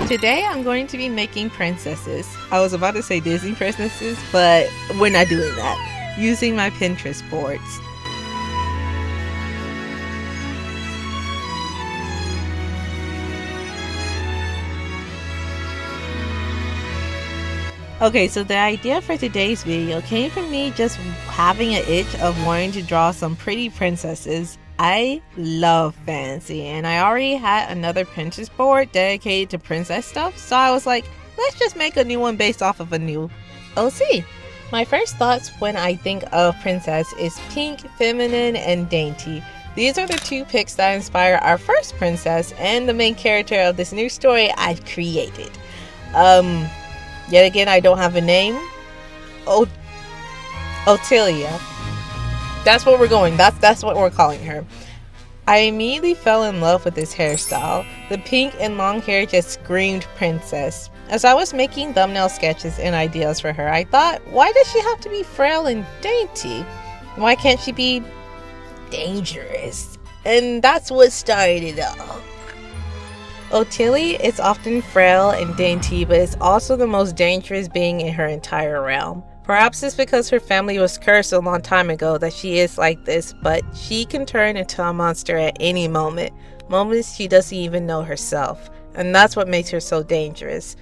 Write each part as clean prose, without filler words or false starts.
Today I'm going to be making princesses. I was about to say Disney princesses, but we're not doing that. Using my Pinterest boards. Okay, so the idea for today's video came from me just having an itch of wanting to draw some pretty princesses. I love fantasy, and I already had another Pinterest board dedicated to princess stuff, so I was like, let's just make a new one based off of a new OC. My first thoughts when I think of princess is pink, feminine, and dainty. These are the two picks that inspire our first princess and the main character of this new story I've created. Yet again, I don't have a name. Ottelia. That's what we're going. That's what we're calling her. I immediately fell in love with this hairstyle. The pink and long hair just screamed princess. As I was making thumbnail sketches and ideas for her, I thought, why does she have to be frail and dainty? Why can't she be dangerous? And that's what started it all. Ottelia is often frail and dainty, but is also the most dangerous being in her entire realm. Perhaps it's because her family was cursed a long time ago that she is like this, but she can turn into a monster at any moments she doesn't even know herself, and that's what makes her so dangerous.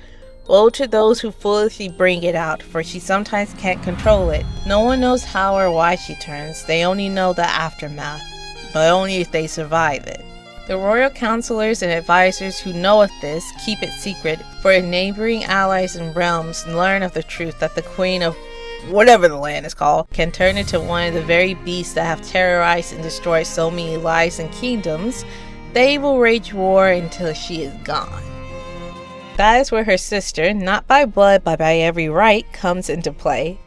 Woe to those who foolishly bring it out, for she sometimes can't control it. No one knows how or why she turns, they only know the aftermath, but only if they survive it. The royal counselors and advisors who know of this keep it secret, for neighboring allies and realms learn of the truth that the queen of whatever the land is called can turn into one of the very beasts that have terrorized and destroyed so many lives and kingdoms. They will wage war until she is gone. That is where her sister, not by blood but by every right, comes into play.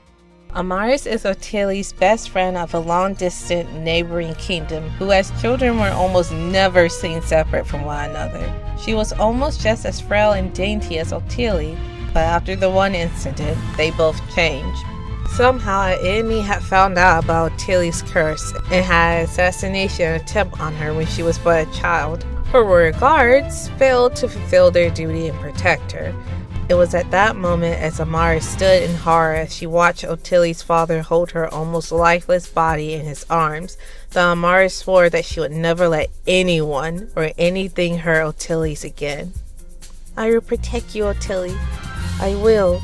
Amaris is Ottelia's best friend of a long-distant neighboring kingdom, who as children were almost never seen separate from one another. She was almost just as frail and dainty as Ottelia, but after the one incident, they both changed. Somehow, an enemy had found out about Ottelia's curse and had an assassination attempt on her when she was but a child. Her royal guards failed to fulfill their duty and protect her. It was at that moment as Amaris stood in horror as she watched Ottelia's father hold her almost lifeless body in his arms, that Amaris swore that she would never let anyone or anything hurt Ottelia's again. "I will protect you, Ottelia. I will,"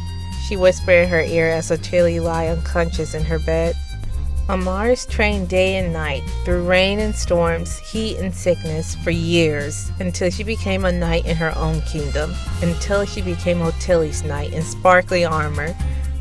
she whispered in her ear as Ottelia lay unconscious in her bed. Amaris trained day and night, through rain and storms, heat and sickness, for years, until she became a knight in her own kingdom, until she became Ottelia's knight in sparkly armor.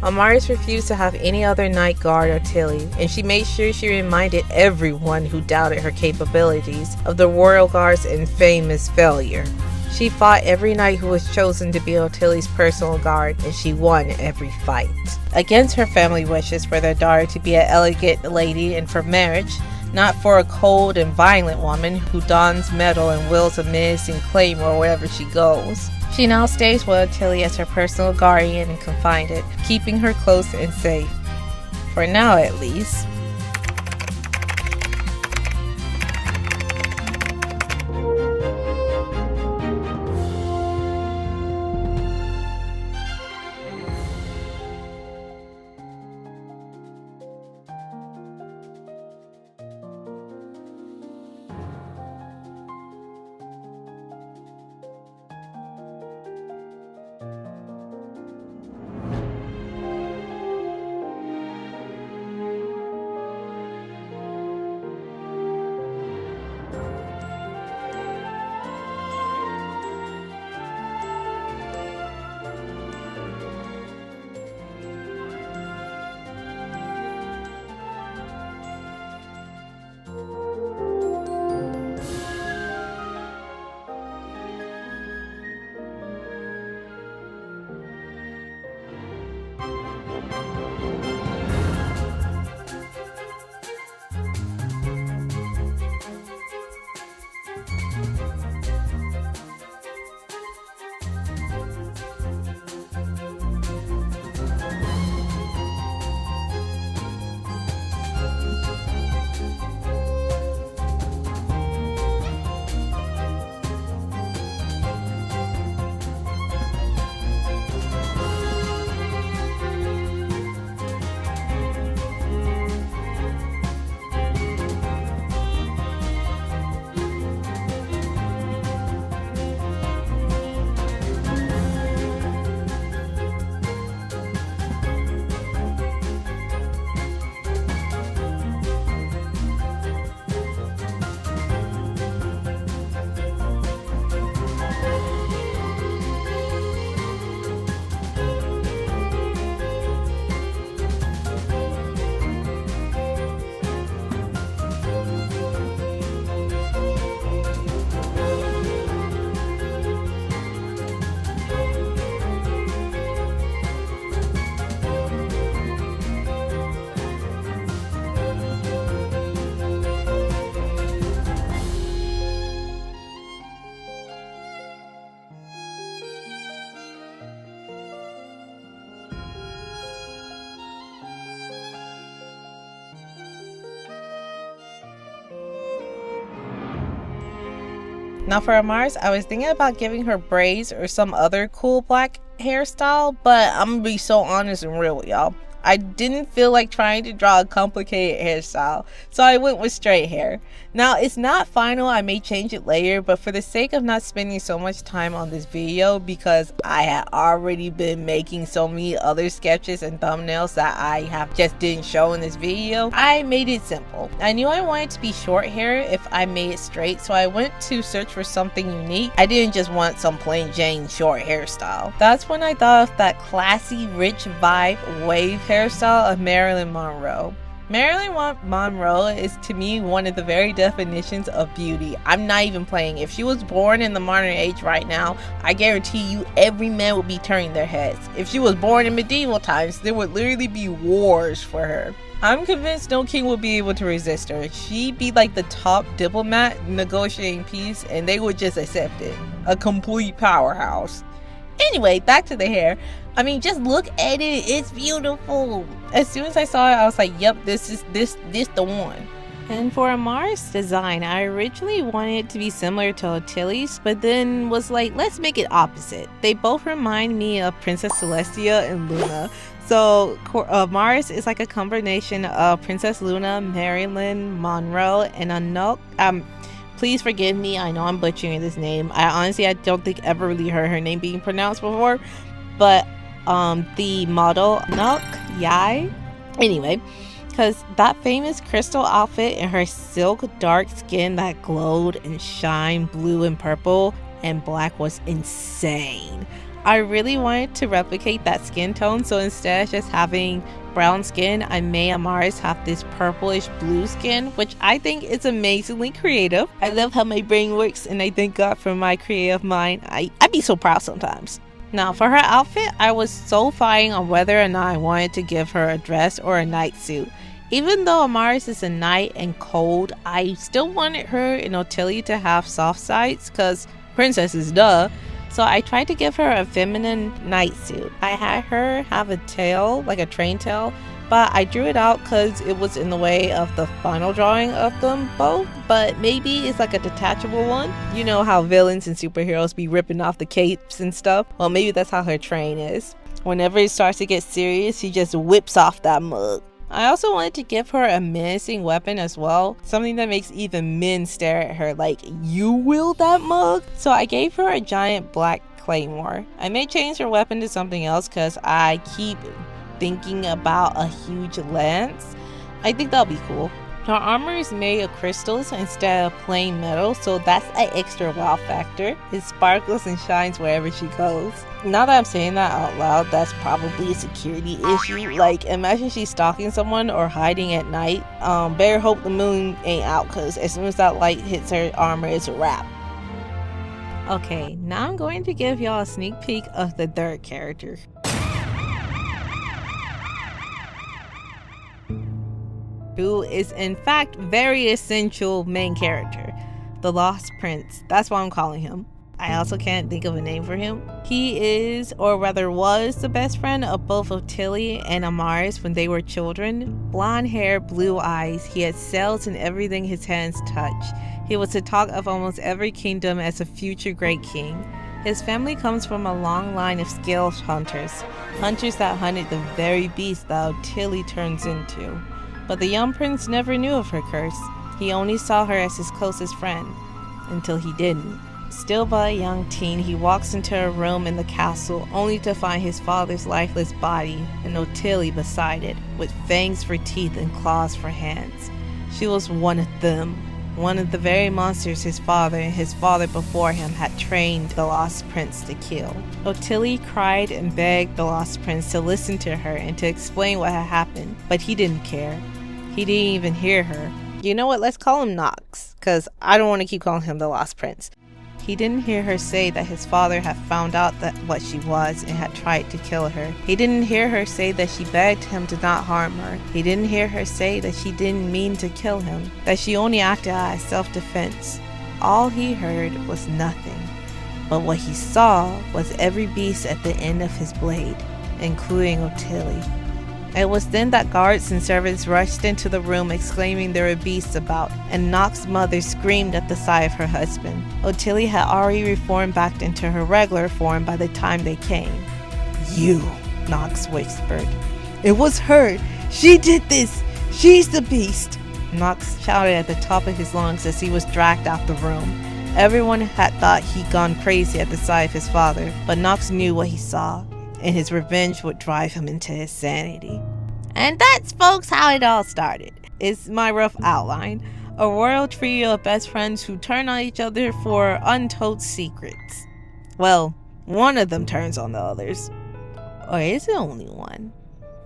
Amaris refused to have any other knight guard Ottelia, and she made sure she reminded everyone who doubted her capabilities of the royal guard's infamous failure. She fought every knight who was chosen to be Ottelia's personal guard, and she won every fight. Against her family wishes for their daughter to be an elegant lady and for marriage, not for a cold and violent woman who dons metal and wields a menacing claymore wherever she goes. She now stays with Ottelia as her personal guardian and confidant, keeping her close and safe. For now, at least. Now for Amaris, I was thinking about giving her braids or some other cool black hairstyle, but I'm gonna be so honest and real with y'all. I didn't feel like trying to draw a complicated hairstyle, so I went with straight hair. Now, it's not final, I may change it later, but for the sake of not spending so much time on this video, because I had already been making so many other sketches and thumbnails that I have just didn't show in this video, I made it simple. I knew I wanted to be short hair if I made it straight, so I went to search for something unique. I didn't just want some plain Jane short hairstyle. That's when I thought of that classy, rich vibe wave hairstyle of Marilyn Monroe. Marilyn Monroe is to me one of the very definitions of beauty. I'm not even playing. If she was born in the modern age right now, I guarantee you every man would be turning their heads. If she was born in medieval times, there would literally be wars for her. I'm convinced no king would be able to resist her. She'd be like the top diplomat negotiating peace, and they would just accept it. A complete powerhouse. Anyway, back to the hair. I mean, just look at it. It's beautiful. As soon as I saw it, I was like, yep, this the one. And for Amaris' design, I originally wanted it to be similar to Ottelia's, but then was like, let's make it opposite. They both remind me of Princess Celestia and Luna. So Amaris is like a combination of Princess Luna, Marilyn Monroe, and a please forgive me, I know I'm butchering this name. I don't think ever really heard her name being pronounced before. But the model Nok Yai. Anyway, because that famous crystal outfit and her silk dark skin that glowed and shined blue and purple and black was insane. I really wanted to replicate that skin tone, so instead of just having brown skin, I made Amaris have this purplish blue skin, which I think is amazingly creative. I love how my brain works, and I thank God for my creative mind. I'd be so proud sometimes. Now for her outfit, I was so fighting on whether or not I wanted to give her a dress or a night suit. Even though Amaris is a knight and cold, I still wanted her and Ottelia to have soft sides, cause princesses duh. So I tried to give her a feminine night suit. I had her have a tail, like a train tail, but I drew it out because it was in the way of the final drawing of them both. But maybe it's like a detachable one. You know how villains and superheroes be ripping off the capes and stuff? Well, maybe that's how her train is. Whenever it starts to get serious, she just whips off that mug. I also wanted to give her a menacing weapon as well, something that makes even men stare at her like, you wield that mug? So I gave her a giant black claymore. I may change her weapon to something else because I keep thinking about a huge lance. I think that'll be cool. Her armor is made of crystals instead of plain metal, so that's an extra wow factor. It sparkles and shines wherever she goes. Now that I'm saying that out loud, that's probably a security issue. Like, imagine she's stalking someone or hiding at night. Better hope the moon ain't out, because as soon as that light hits her armor, it's a wrap. Okay, now I'm going to give y'all a sneak peek of the third character. Who is in fact very essential main character, the Lost Prince. That's what I'm calling him. I also can't think of a name for him. He is, or rather was, the best friend of both Ottelia and Amaris when they were children. Blonde hair, blue eyes, he had sails in everything his hands touched. He was the talk of almost every kingdom as a future great king. His family comes from a long line of scale hunters that hunted the very beast that Ottelia turns into. But the young prince never knew of her curse. He only saw her as his closest friend, until he didn't. Still but a young teen, he walks into a room in the castle only to find his father's lifeless body and Ottelia beside it, with fangs for teeth and claws for hands. She was one of them, one of the very monsters his father and his father before him had trained the Lost Prince to kill. Ottelia cried and begged the Lost Prince to listen to her and to explain what had happened, but he didn't care. He didn't even hear her. You know what, let's call him Knox, because I don't want to keep calling him the Lost Prince. He didn't hear her say that his father had found out that what she was and had tried to kill her. He didn't hear her say that she begged him to not harm her. He didn't hear her say that she didn't mean to kill him, that she only acted out of self-defense. All he heard was nothing. But what he saw was every beast at the end of his blade, including Ottelia. It was then that guards and servants rushed into the room exclaiming there were beasts about, and Knox's mother screamed at the sight of her husband. Ottelia had already reformed back into her regular form by the time they came. "You," Knox whispered. "It was her. She did this. She's the beast." Knox shouted at the top of his lungs as he was dragged out the room. Everyone had thought he'd gone crazy at the sight of his father, but Knox knew what he saw, and his revenge would drive him into insanity. And that's, folks, how it all started. It's my rough outline. A royal trio of best friends who turn on each other for untold secrets. Well, one of them turns on the others. Or is it only one?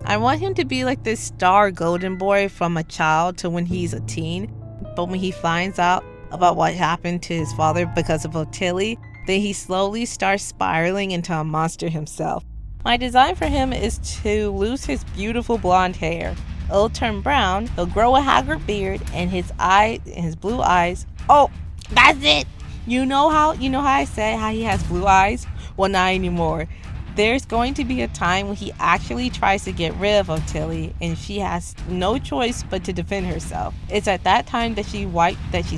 I want him to be like this star golden boy from a child to when he's a teen, but when he finds out about what happened to his father because of Ottelia, then he slowly starts spiraling into a monster himself. My design for him is to lose his beautiful blonde hair. It'll turn brown, he'll grow a haggard beard, and his blue eyes. Oh, that's it! You know how I said how he has blue eyes? Well, not anymore. There's going to be a time when he actually tries to get rid of Ottelia, and she has no choice but to defend herself. It's at that time that she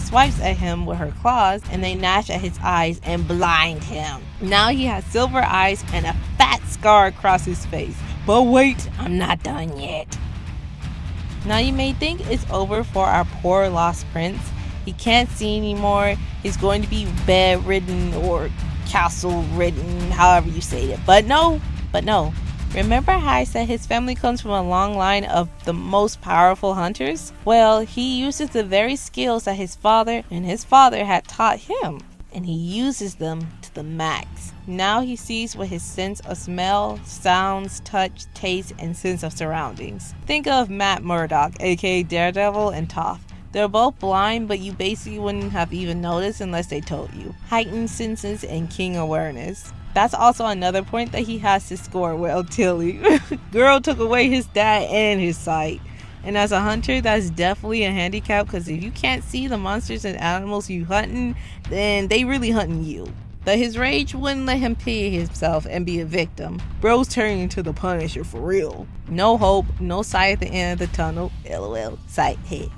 swipes at him with her claws, and they gnash at his eyes and blind him. Now he has silver eyes and a fat scar across his face. But wait, I'm not done yet. Now you may think it's over for our poor lost prince. He can't see anymore. He's going to be bedridden or castle ridden, however you say it. But no. Remember how I said his family comes from a long line of the most powerful hunters? Well, he uses the very skills that his father had taught him, and he uses them to the max. Now he sees with his sense of smell, sounds, touch, taste, and sense of surroundings. Think of Matt Murdock, aka Daredevil, and Toph. They're both blind, but you basically wouldn't have even noticed unless they told you. Heightened senses and keen awareness. That's also another point that he has to score with Ottelia. Girl took away his dad and his sight. And as a hunter, that's definitely a handicap, because if you can't see the monsters and animals you hunting, then they really hunting you. But his rage wouldn't let him pity himself and be a victim. Bro's turning into the Punisher for real. No hope, no sight at the end of the tunnel. LOL, sight, hit.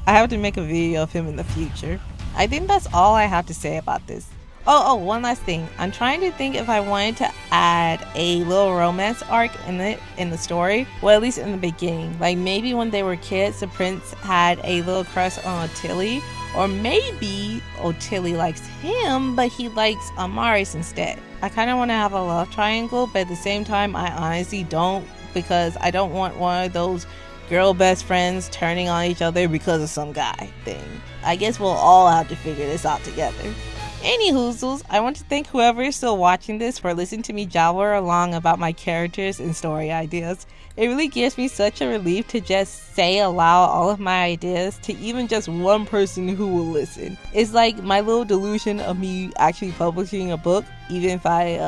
I have to make a video of him in the future. I think that's all I have to say about this. Oh, one last thing. I'm trying to think if I wanted to add a little romance arc in the story. Well, at least in the beginning. Like maybe when they were kids, the prince had a little crush on Ottelia. Or maybe Ottelia likes him, but he likes Amaris instead. I kind of want to have a love triangle, but at the same time, I honestly don't, because I don't want one of those girl best friends turning on each other because of some guy thing. I guess we'll all have to figure this out together. Anyhoozles, I want to thank whoever is still watching this for listening to me jabber along about my characters and story ideas. It really gives me such a relief to just say aloud all of my ideas to even just one person who will listen. It's like my little delusion of me actually publishing a book, even if I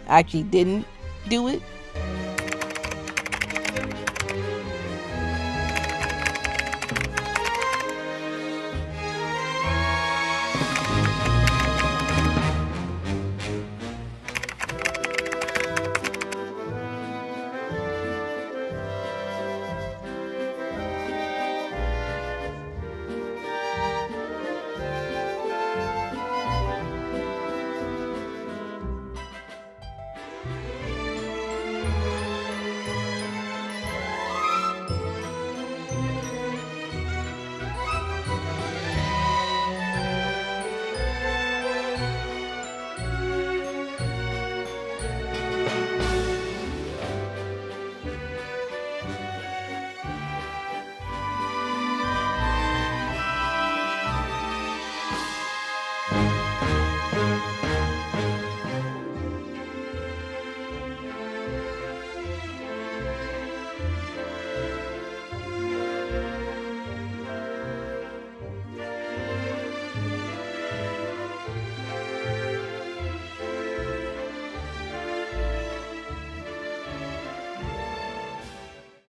actually didn't do it.